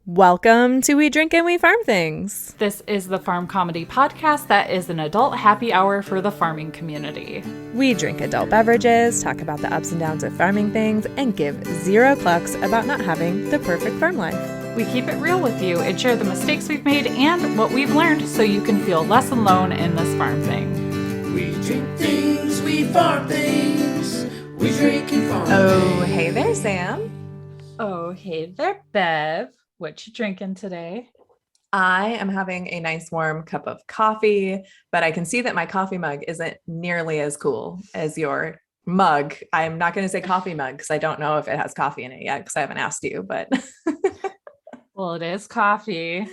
Welcome to We Drink and We Farm Things. This is the farm comedy podcast that is an adult happy hour for the farming community. We drink adult beverages, talk about the ups and downs of farming things, and give zero clucks about not having the perfect farm life. We keep it real with you and share the mistakes we've made and what we've learned so you can feel less alone in this farm thing. We drink things, we farm things. We drink and farm Oh, things. hey there, Sam. Oh, hey there, Bev. What you drinking today? I am having a nice warm cup of coffee, but I can see that my coffee mug isn't nearly as cool as your mug. I'm not going to say coffee mug because I don't know if it has coffee in it yet because I haven't asked you, but Well, it is coffee.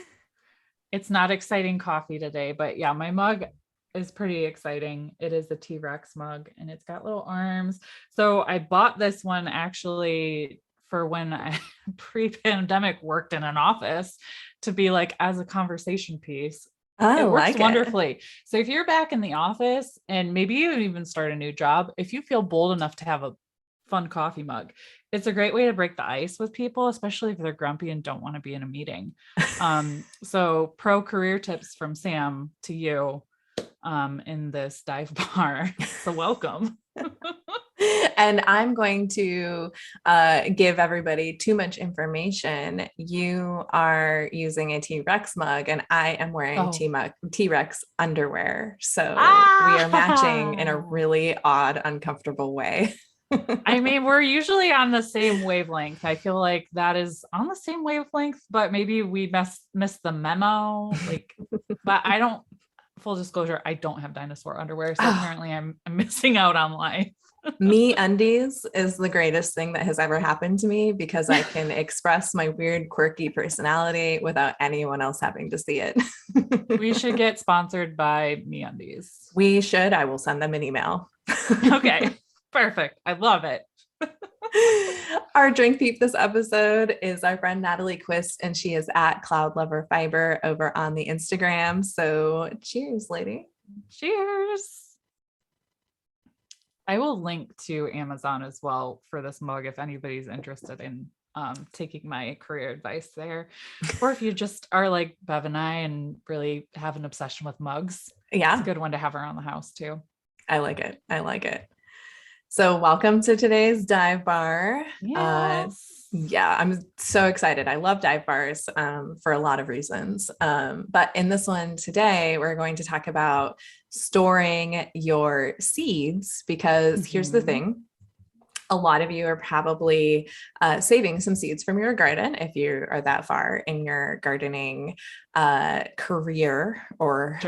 It's not exciting coffee today, but yeah, my mug is pretty exciting. It is a T-Rex mug and it's got little arms. So I bought this one actually for when I pre-pandemic worked in an office to be like as a conversation piece. It works wonderfully. So if you're back in the office and maybe you even start a new job, if you feel bold enough to have a fun coffee mug, it's a great way to break the ice with people, especially if they're grumpy and don't want to be in a meeting. So pro career tips from Sam to you in this dive bar. So welcome. And I'm going to give everybody too much information. You are using a T-Rex mug and I am wearing T-Rex underwear. So we are matching in a really odd, uncomfortable way. I mean, we're usually on the same wavelength. I feel like that is on the same wavelength, but maybe we missed the memo. But I don't, full disclosure, I don't have dinosaur underwear. So apparently I'm missing out on life. Me undies is the greatest thing that has ever happened to me because I can express my weird, quirky personality without anyone else having to see it. We should get sponsored by Me Undies. We should. I will send them an email. Okay, perfect. I love it. Our drink peep this episode is our friend Natalie Quist, and she is at Cloud Lover Fiber over on the Instagram. So cheers, lady. Cheers. I will link to Amazon as well for this mug if anybody's interested in taking my career advice there. Or if you just are like Bev and I and really have an obsession with mugs. Yeah. It's a good one to have around the house too. I like it. I like it. So welcome to today's dive bar. Yes. Yeah, I'm so excited. I love dive bars for a lot of reasons. But in this one today, we're going to talk about storing your seeds because here's the thing. A lot of you are probably saving some seeds from your garden if you are that far in your gardening career or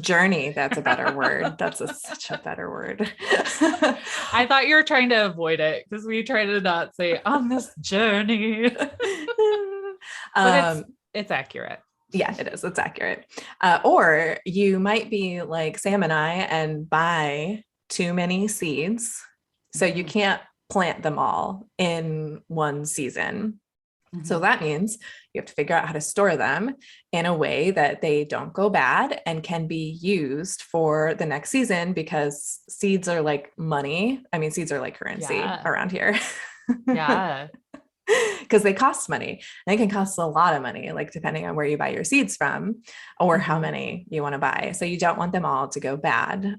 journey. That's a better word. That's such a better word. I thought you were trying to avoid it because we try to not say on this journey. But it's accurate. Yeah, it is. It's accurate. Or you might be like Sam and I and buy too many seeds. So you can't plant them all in one season. Mm-hmm. So that means you have to figure out how to store them in a way that they don't go bad and can be used for the next season because seeds are like money. I mean, seeds are like currency around here. Yeah. Because they cost money. And they can cost a lot of money, like depending on where you buy your seeds from or how many you want to buy. So you don't want them all to go bad.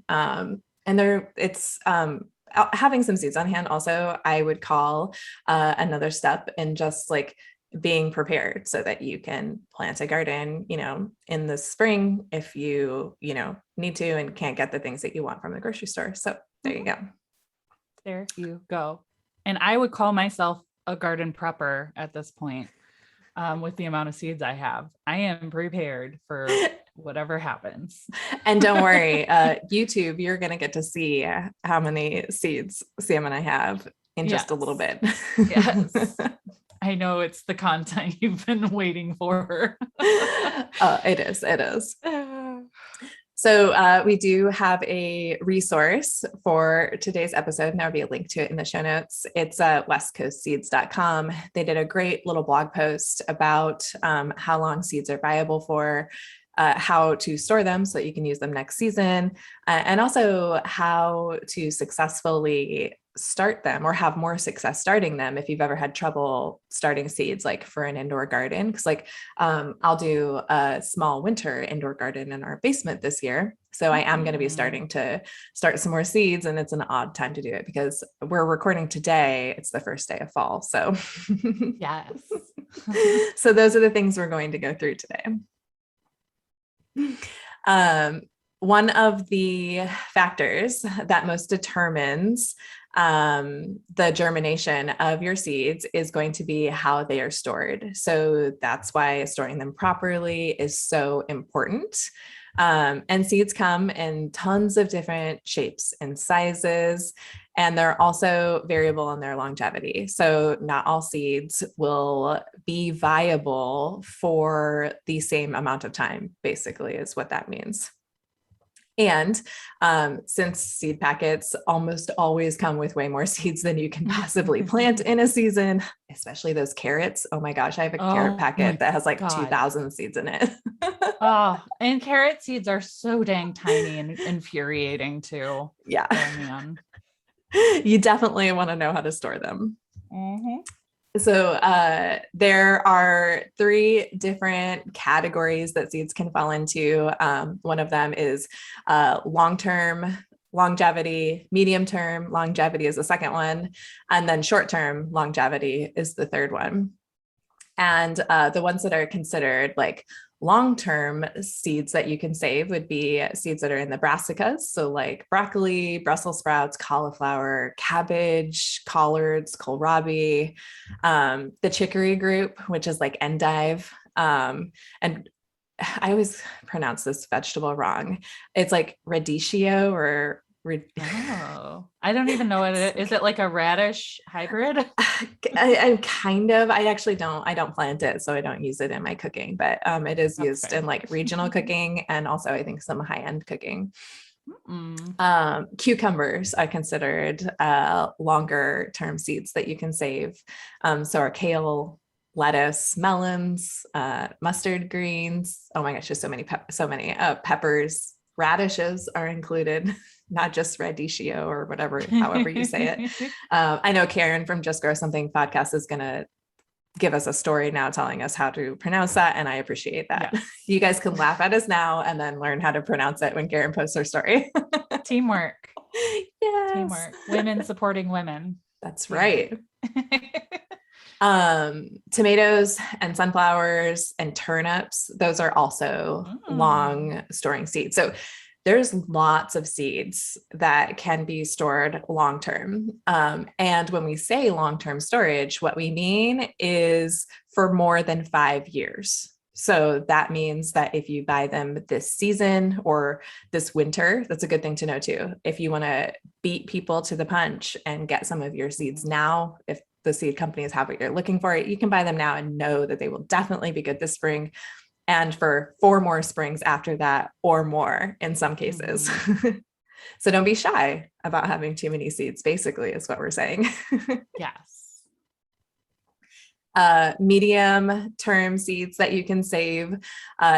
Having some seeds on hand also, I would call another step in just like being prepared so that you can plant a garden, in the spring if you need to and can't get the things that you want from the grocery store. So there you go. There you go. And I would call myself a garden prepper at this point with the amount of seeds I have. I am prepared for whatever happens. And don't worry, YouTube, you're going to get to see how many seeds Sam and I have in just a little bit. Yes. I know it's the content you've been waiting for. It is. So we do have a resource for today's episode, and there'll be a link to it in the show notes. It's westcoastseeds.com. They did a great little blog post about how long seeds are viable for, how to store them so that you can use them next season, and also how to successfully start them or have more success starting them if you've ever had trouble starting seeds, like for an indoor garden. Because like I'll do a small winter indoor garden in our basement this year. So I am going to be starting to start some more seeds, and it's an odd time to do it because we're recording today. It's the first day of fall. So Yes. so those are the things we're going to go through today. One of the factors that most determines the germination of your seeds is going to be how they are stored. So that's why storing them properly is so important. And seeds come in tons of different shapes and sizes, and they're also variable in their longevity. So not all seeds will be viable for the same amount of time, basically, is what that means. And since seed packets almost always come with way more seeds than you can possibly plant in a season, especially those carrots. Oh my gosh, I have a carrot packet that has like 2,000 seeds in it. Oh, and carrot seeds are so dang tiny and infuriating too. Yeah. Oh man. You definitely want to know how to store them. So there are 3 different categories that seeds can fall into. One of them is long-term longevity, medium-term longevity is the second one, and then short-term longevity is the third one. And the ones that are considered like long-term seeds that you can save would be seeds that are in the brassicas. So like broccoli, Brussels sprouts, cauliflower, cabbage, collards, kohlrabi, the chicory group, which is like endive. And I always pronounce this vegetable wrong. It's like radicchio or oh, I don't even know what it is. Is it like a radish hybrid? I kind of, I actually I don't plant it, so I don't use it in my cooking, but it is used in like regional cooking and also I think some high-end cooking. Cucumbers are considered longer term seeds that you can save. So are kale, lettuce, melons, mustard greens. Oh my gosh, there's so many peppers, radishes are included. Not just radicchio or whatever, however you say it. I know Karen from Just Grow Something podcast is going to give us a story now telling us how to pronounce that. And I appreciate that. Yes. You guys can laugh at us now and then learn how to pronounce it when Karen posts her story. Teamwork. Yes. Teamwork. Women supporting women. That's right. Tomatoes and sunflowers and turnips, those are also long storing seeds. So there's lots of seeds that can be stored long-term. And when we say long-term storage, what we mean is for more than 5 years. So that means that if you buy them this season or this winter, that's a good thing to know too. If you want to beat people to the punch and get some of your seeds now, if the seed companies have what you're looking for, you can buy them now and know that they will definitely be good this spring and for 4 more springs after that or more in some cases. So don't be shy about having too many seeds, basically, is what we're saying. Yes. Medium term seeds that you can save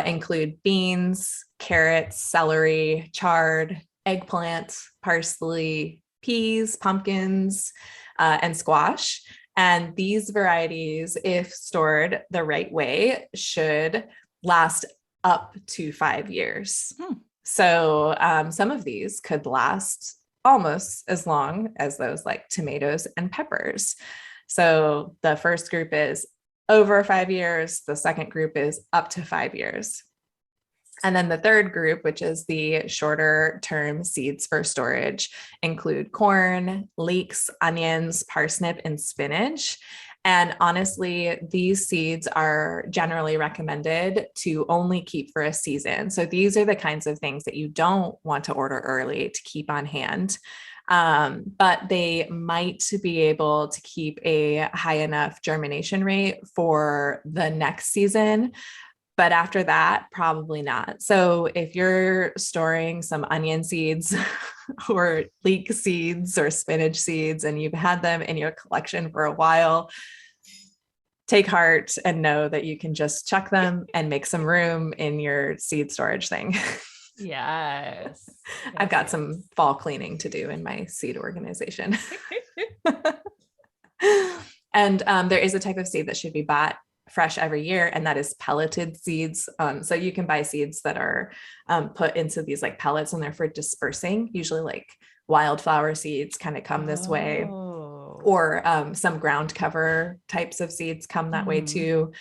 include beans, carrots, celery, chard, eggplant, parsley, peas, pumpkins, and squash. And these varieties, if stored the right way, should last up to 5 years. So some of these could last almost as long as those like tomatoes and peppers. So the first group is over 5 years. The second group is up to 5 years. And then the third group, which is the shorter term seeds for storage, include corn, leeks, onions, parsnip, and spinach. And honestly, these seeds are generally recommended to only keep for a season. So these are the kinds of things that you don't want to order early to keep on hand. But they might be able to keep a high enough germination rate for the next season. But after that, probably not. So if you're storing some onion seeds or leek seeds or spinach seeds, and you've had them in your collection for a while, take heart and know that you can just chuck them and make some room in your seed storage thing. Yes. I've got some fall cleaning to do in my seed organization. And there is a type of seed that should be bought fresh every year, and that is pelleted seeds. So you can buy seeds that are put into these like pellets, and they're for dispersing. Usually like wildflower seeds kind of come this way, or some ground cover types of seeds come that way too.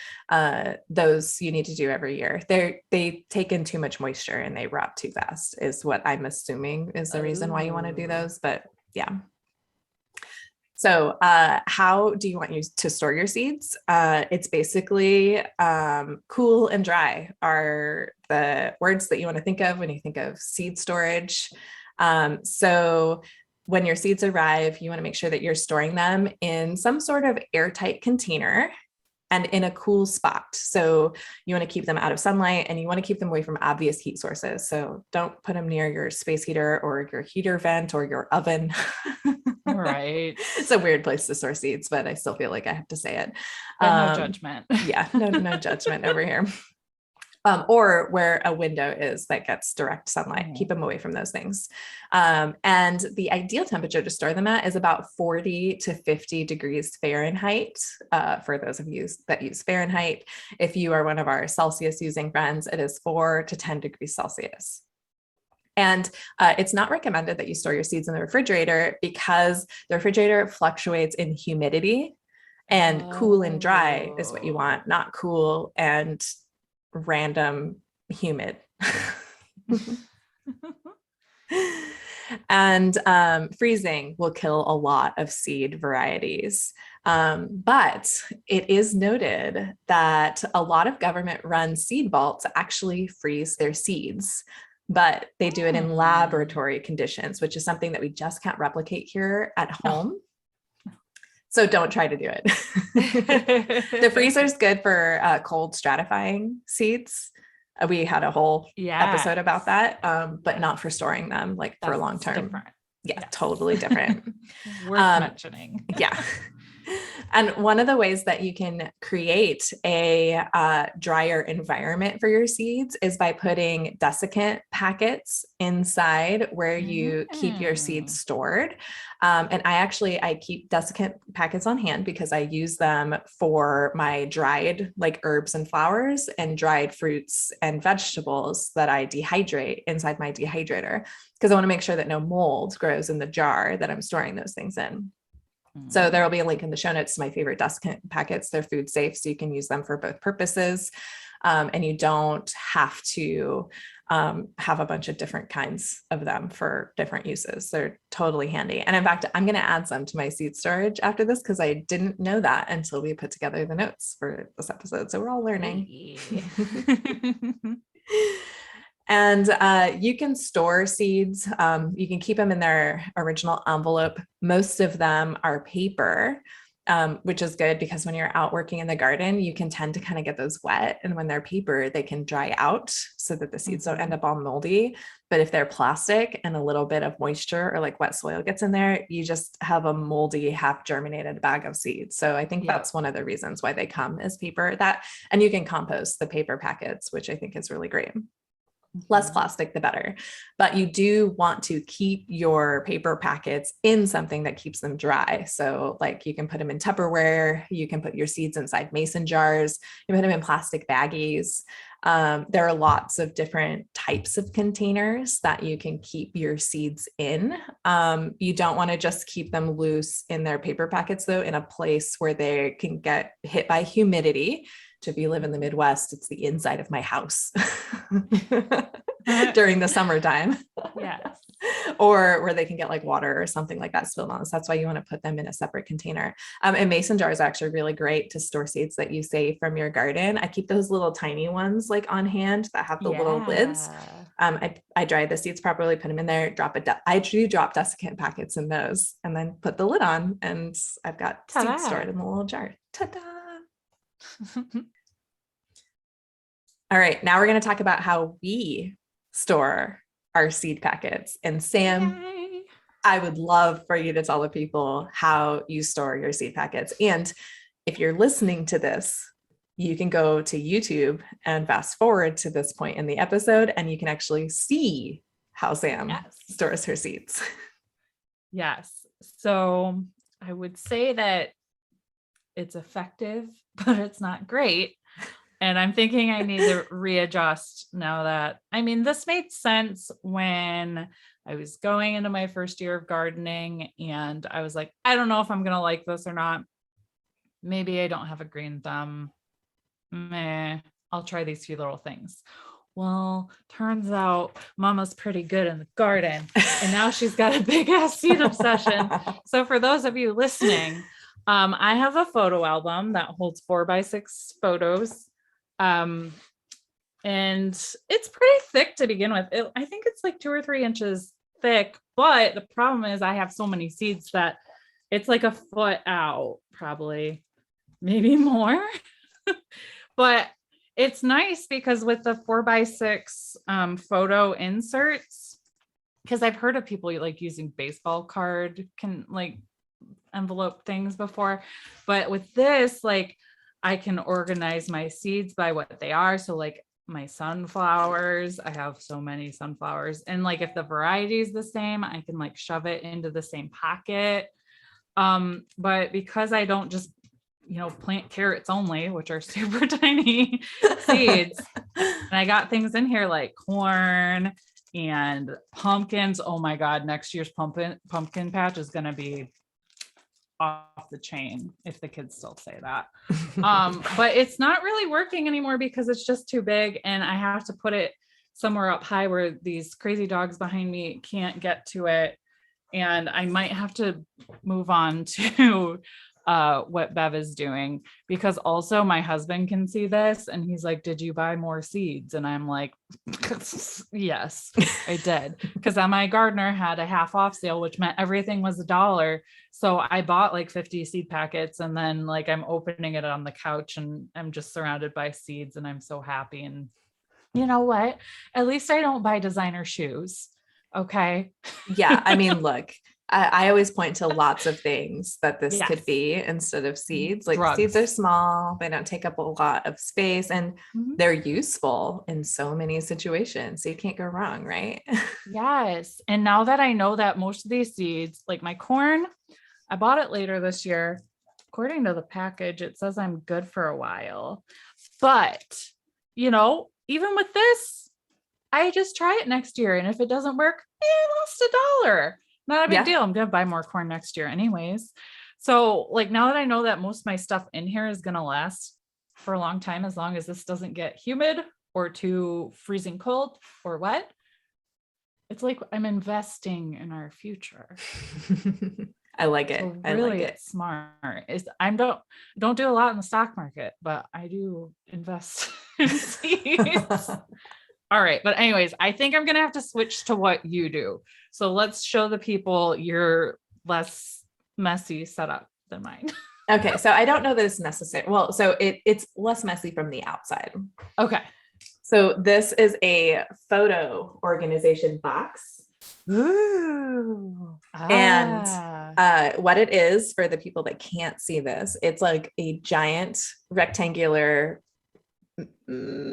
Those you need to do every year. They take in too much moisture and they rot too fast, is what I'm assuming is the reason why you want to do those. But yeah. So how do you want to store your seeds? It's basically cool and dry are the words that you want to think of when you think of seed storage. So when your seeds arrive, you want to make sure that you're storing them in some sort of airtight container and in a cool spot. So you want to keep them out of sunlight, and you want to keep them away from obvious heat sources. So don't put them near your space heater or your heater vent or your oven. Right. It's a weird place to store seeds, but I still feel like I have to say it. No judgment. Yeah, no judgment over here. Or where a window is that gets direct sunlight. Keep them away from those things. And the ideal temperature to store them at is about 40 to 50 degrees Fahrenheit. For those of you that use Fahrenheit, if you are one of our Celsius using friends, it is 4 to 10 degrees Celsius. And it's not recommended that you store your seeds in the refrigerator because the refrigerator fluctuates in humidity, and cool and dry is what you want, not cool and random humid. And freezing will kill a lot of seed varieties. But it is noted that a lot of government-run seed vaults actually freeze their seeds, but they do it in laboratory conditions, which is something that we just can't replicate here at home. So don't try to do it. The freezer is good for cold stratifying seeds. We had a whole episode about that, but not for storing them like for long term. Different. Yeah, totally different. Worth mentioning. Yeah. And one of the ways that you can create a drier environment for your seeds is by putting desiccant packets inside where you keep your seeds stored. And I keep desiccant packets on hand because I use them for my dried like herbs and flowers and dried fruits and vegetables that I dehydrate inside my dehydrator, because I want to make sure that no mold grows in the jar that I'm storing those things in. So there will be a link in the show notes to my favorite desiccant packets. They're food safe, so you can use them for both purposes. And you don't have to have a bunch of different kinds of them for different uses. They're totally handy. And in fact, I'm going to add some to my seed storage after this because I didn't know that until we put together the notes for this episode. So we're all learning. And you can store seeds. You can keep them in their original envelope. Most of them are paper, which is good because when you're out working in the garden, you can tend to kind of get those wet. And when they're paper, they can dry out so that the seeds don't end up all moldy. But if they're plastic and a little bit of moisture or like wet soil gets in there, you just have a moldy, half germinated bag of seeds. So I think that's one of the reasons why they come as paper. And you can compost the paper packets, which I think is really great. Less plastic, the better. But you do want to keep your paper packets in something that keeps them dry. So like you can put them in Tupperware, you can put your seeds inside mason jars, you put them in plastic baggies. There are lots of different types of containers that you can keep your seeds in. You don't want to just keep them loose in their paper packets though, in a place where they can get hit by humidity. If you live in the Midwest, it's the inside of my house during the summertime. Yes. Or where they can get like water or something like that spilled on us. That's why you want to put them in a separate container. And mason jars are actually really great to store seeds that you save from your garden. I keep those little tiny ones like on hand that have the little lids. I dry the seeds properly, put them in there, I do drop desiccant packets in those and then put the lid on, and I've got seeds stored in the little jar. Ta-da! All right, now we're going to talk about how we store our seed packets. And Sam, I would love for you to tell the people how you store your seed packets. And if you're listening to this, you can go to YouTube and fast forward to this point in the episode, and you can actually see how Sam stores her seeds. Yes. So I would say that it's effective, but it's not great. And I'm thinking I need to readjust now that, I mean, this made sense when I was going into my first year of gardening and I was like, I don't know if I'm going to like this or not. Maybe I don't have a green thumb. I'll try these few little things. Well, turns out Mama's pretty good in the garden and now she's got a big ass seed obsession. So for those of you listening, I have a photo album that holds 4x6 photos. And it's pretty thick to begin with. I think it's like 2 or 3 inches thick, but the problem is I have so many seeds that it's like a foot out, probably, maybe more. But it's nice because with the 4x6 photo inserts, because I've heard of people like using baseball card can like envelope things before, but with this, like I can organize my seeds by what they are. So like my sunflowers, I have so many sunflowers, and like if the variety is the same, I can like shove it into the same pocket. But because I don't just plant carrots only, which are super tiny seeds, and I got things in here like corn and pumpkins. Oh my God, next year's pumpkin patch is going to be off the chain, if the kids still say that. But it's not really working anymore because it's just too big and I have to put it somewhere up high where these crazy dogs behind me can't get to it. And I might have to move on to what Bev is doing, because also my husband can see this and he's like, did you buy more seeds? And I'm like, yes, I did. Because my gardener had a half off sale, which meant everything was $1. So I bought like 50 seed packets, and then like I'm opening it on the couch and I'm just surrounded by seeds and I'm so happy. And you know what? At least I don't buy designer shoes. Okay. Yeah. I mean, look, I always point to lots of things that this Yes. could be instead of seeds. Like Drugs. seeds are small, they don't take up a lot of space, and Mhm. they're useful in so many situations. So you can't go wrong, right? Yes. And now that I know that most of these seeds, like my corn, I bought it later this year. According to the package, it says I'm good for a while. But, even with this, I just try it next year. And if it doesn't work, I lost $1. Not a big deal. I'm going to buy more corn next year anyways. So like now that I know that most of my stuff in here is going to last for a long time, as long as this doesn't get humid or too freezing cold or wet, it's like I'm investing in our future. I like it. So I really, like it. it's smart. I don't do a lot in the stock market, but I do invest in seeds. All right. But anyways, I think I'm going to have to switch to what you do. So let's show the people your less messy setup than mine. Okay. So I don't know that it's necessary. Well, so it's less messy from the outside. Okay. So this is a photo organization box. Ooh. And what it is, for the people that can't see this, it's like a giant rectangular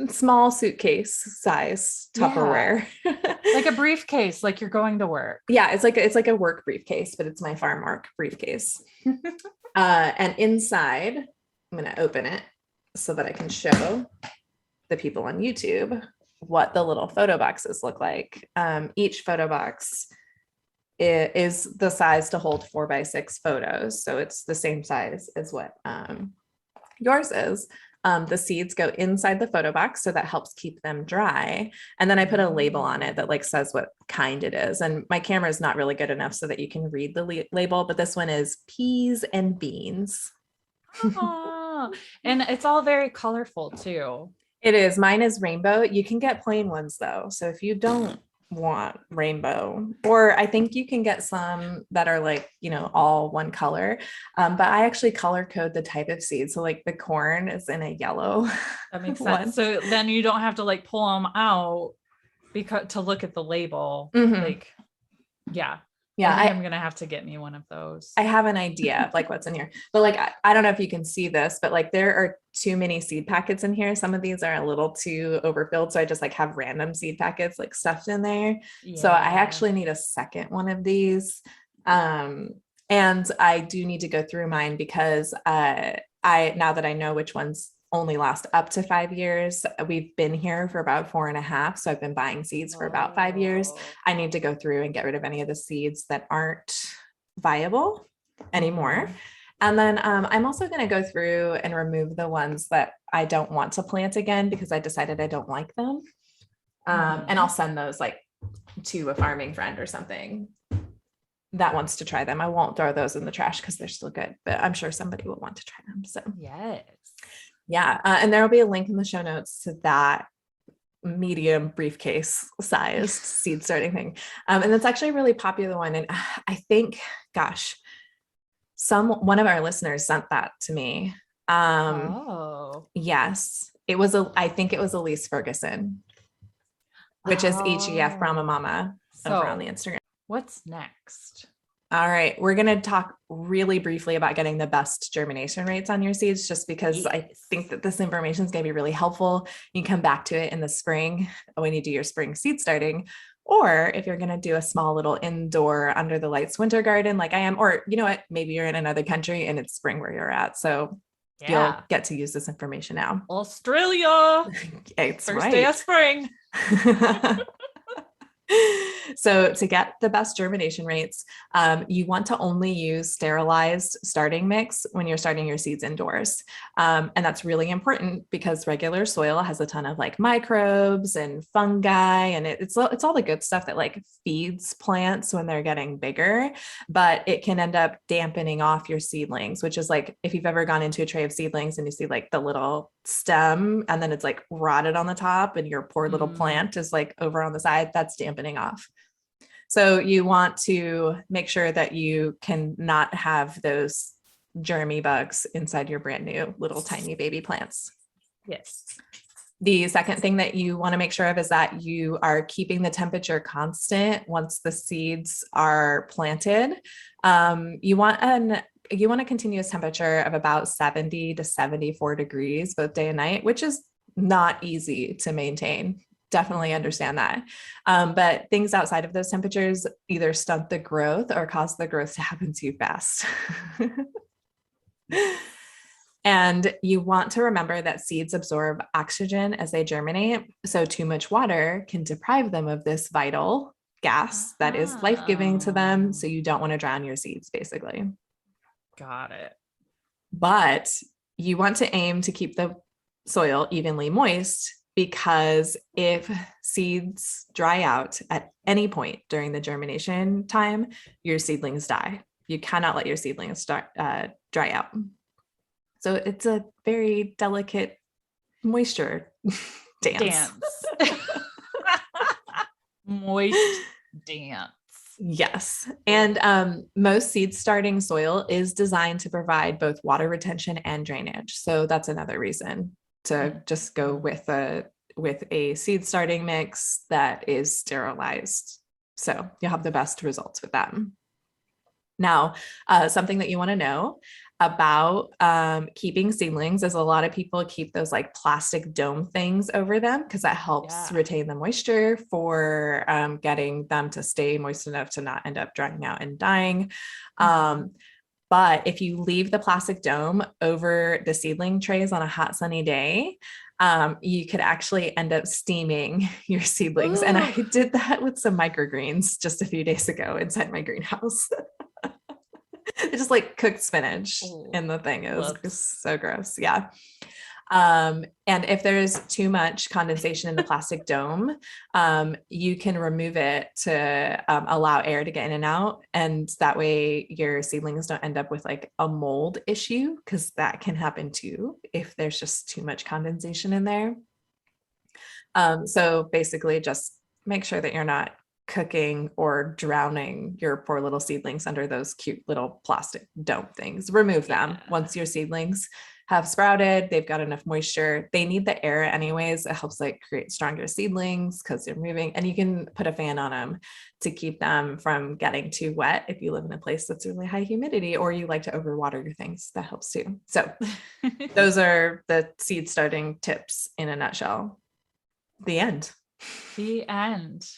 small suitcase size Tupperware. Like a briefcase, like you're going to work. Yeah, it's like a work briefcase, but it's my farm work briefcase. And inside, I'm going to open it so that I can show the people on YouTube what the little photo boxes look like. Each photo box is the size to hold 4x6 photos. So it's the same size as what yours is. The seeds go inside the photo box, so that helps keep them dry. And then I put a label on it that like says what kind it is. And my camera is not really good enough so that you can read the label, but this one is peas and beans. Oh, and it's all very colorful too. It is. Mine is rainbow. You can get plain ones though. So if you don't want rainbow, or I think you can get some that are like, all one color. But I actually color code the type of seed. So like the corn is in a yellow. That makes one. sense. So then you don't have to like pull them out because to look at the label. Mhm. Like, yeah. Yeah. I'm going to have to get me one of those. I have an idea of like what's in here, but like, I don't know if you can see this, but like there are too many seed packets in here. Some of these are a little too overfilled. So I just like have random seed packets like stuffed in there. So I actually need a second one of these. And And I do need to go through mine because now that I know which ones only last up to 5 years, we've been here for about 4.5. So I've been buying seeds for about 5 years. I need to go through and get rid of any of the seeds that aren't viable anymore. And then I'm also going to go through and remove the ones that I don't want to plant again because I decided I don't like them. And I'll send those like to a farming friend or something that wants to try them. I won't throw those in the trash because they're still good, but I'm sure somebody will want to try them. So Yes. yeah. And there will be a link in the show notes to that medium briefcase sized seed starting thing. And it's actually a really popular one. And I think, gosh, one of our listeners sent that to me. Yes, I think it was Elise Ferguson, which is HEF Brahma Mama over on the Instagram. What's next? All right, we're going to talk really briefly about getting the best germination rates on your seeds, just because I think that this information is going to be really helpful. You can come back to it in the spring when you do your spring seed starting, or if you're going to do a small little indoor under the lights winter garden like I am, or you know what, maybe you're in another country and it's spring where you're at. So you'll get to use this information now. Australia. It's first day of spring. So to get the best germination rates, you want to only use sterilized starting mix when you're starting your seeds indoors. And that's really important because regular soil has a ton of like microbes and fungi, and it's all the good stuff that like feeds plants when they're getting bigger, but it can end up dampening off your seedlings, which is like, if you've ever gone into a tray of seedlings and you see like the little stem and then it's like rotted on the top and your poor little plant is like over on the side, that's dampening off. So you want to make sure that you can not have those germy bugs inside your brand new little tiny baby plants. Yes. The second thing that you want to make sure of is that you are keeping the temperature constant once the seeds are planted. You want a continuous temperature of about 70 to 74 degrees both day and night, which is not easy to maintain. Definitely understand that. But things outside of those temperatures either stunt the growth or cause the growth to happen too fast. And you want to remember that seeds absorb oxygen as they germinate. So too much water can deprive them of this vital gas that is life-giving to them. So you don't want to drown your seeds, basically. Got it. But you want to aim to keep the soil evenly moist, because if seeds dry out at any point during the germination time, your seedlings die. You cannot let your seedlings dry out. So it's a very delicate moisture dance. Moist dance. Yes. And most seed starting soil is designed to provide both water retention and drainage. So that's another reason to just go with a seed starting mix that is sterilized. So you'll have the best results with that. Now, something that you want to know about keeping seedlings is a lot of people keep those like plastic dome things over them because that helps retain the moisture for getting them to stay moist enough to not end up drying out and dying. But if you leave the plastic dome over the seedling trays on a hot sunny day, you could actually end up steaming your seedlings. Ooh. And I did that with some microgreens just a few days ago inside my greenhouse. It's just like cooked spinach in the thing. It was so gross. Yeah. And if there's too much condensation in the plastic dome, you can remove it to allow air to get in and out. And that way your seedlings don't end up with like a mold issue, because that can happen too if there's just too much condensation in there. So basically just make sure that you're not cooking or drowning your poor little seedlings under those cute little plastic dome things. Remove them once your seedlings have sprouted. They've got enough moisture. They need the air anyways. It helps like create stronger seedlings because they're moving, and you can put a fan on them to keep them from getting too wet if you live in a place that's really high humidity or you like to overwater your things. That helps too. So those are the seed starting tips in a nutshell. The end. The end.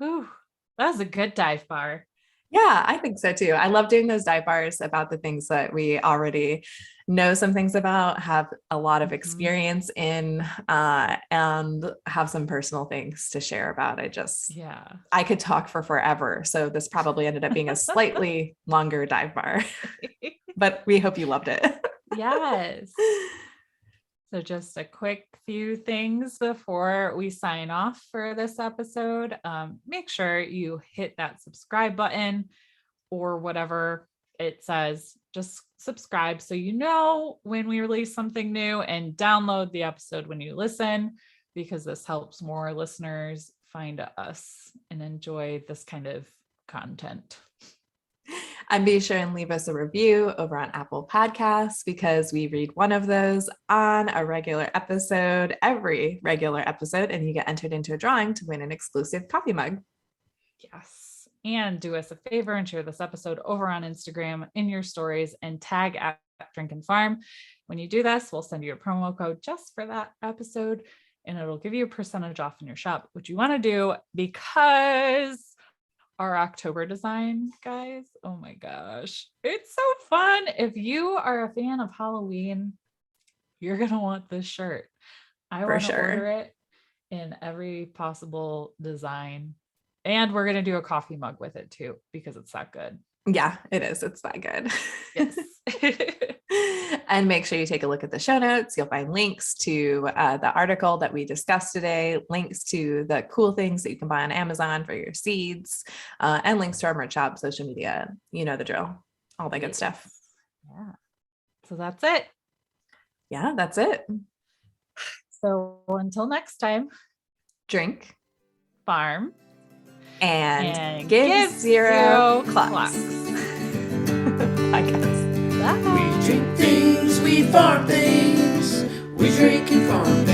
Whew, that was a good dive bar. Yeah, I think so too. I love doing those dive bars about the things that we already know some things about, have a lot of experience in, and have some personal things to share about. Yeah. I could talk for forever. So this probably ended up being a slightly longer dive bar, but we hope you loved it. Yes. So just a quick few things before we sign off for this episode. Make sure you hit that subscribe button or whatever it says. Just subscribe so you know when we release something new, and download the episode when you listen, because this helps more listeners find us and enjoy this kind of content. And be sure and leave us a review over on Apple Podcasts, because we read one of those on a regular episode, every regular episode, and you get entered into a drawing to win an exclusive coffee mug. Yes. And do us a favor and share this episode over on Instagram in your stories and tag at Drink and Farm. When you do this, we'll send you a promo code just for that episode, and it'll give you a percentage off in your shop, which you want to do because our October design, guys, oh my gosh, it's so fun. If you are a fan of Halloween, you're going to want this shirt. I want to order it in every possible design. And we're going to do a coffee mug with it too, because it's that good. Yeah, it is. It's that good. Yes. And make sure you take a look at the show notes. You'll find links to the article that we discussed today, links to the cool things that you can buy on Amazon for your seeds, and links to our merch shop, social media. You know the drill, all that good stuff. Yeah. So that's it. Yeah, that's it. So until next time, drink, farm, and give zero clucks. Podcast. We drink things, we farm things, we drink and farm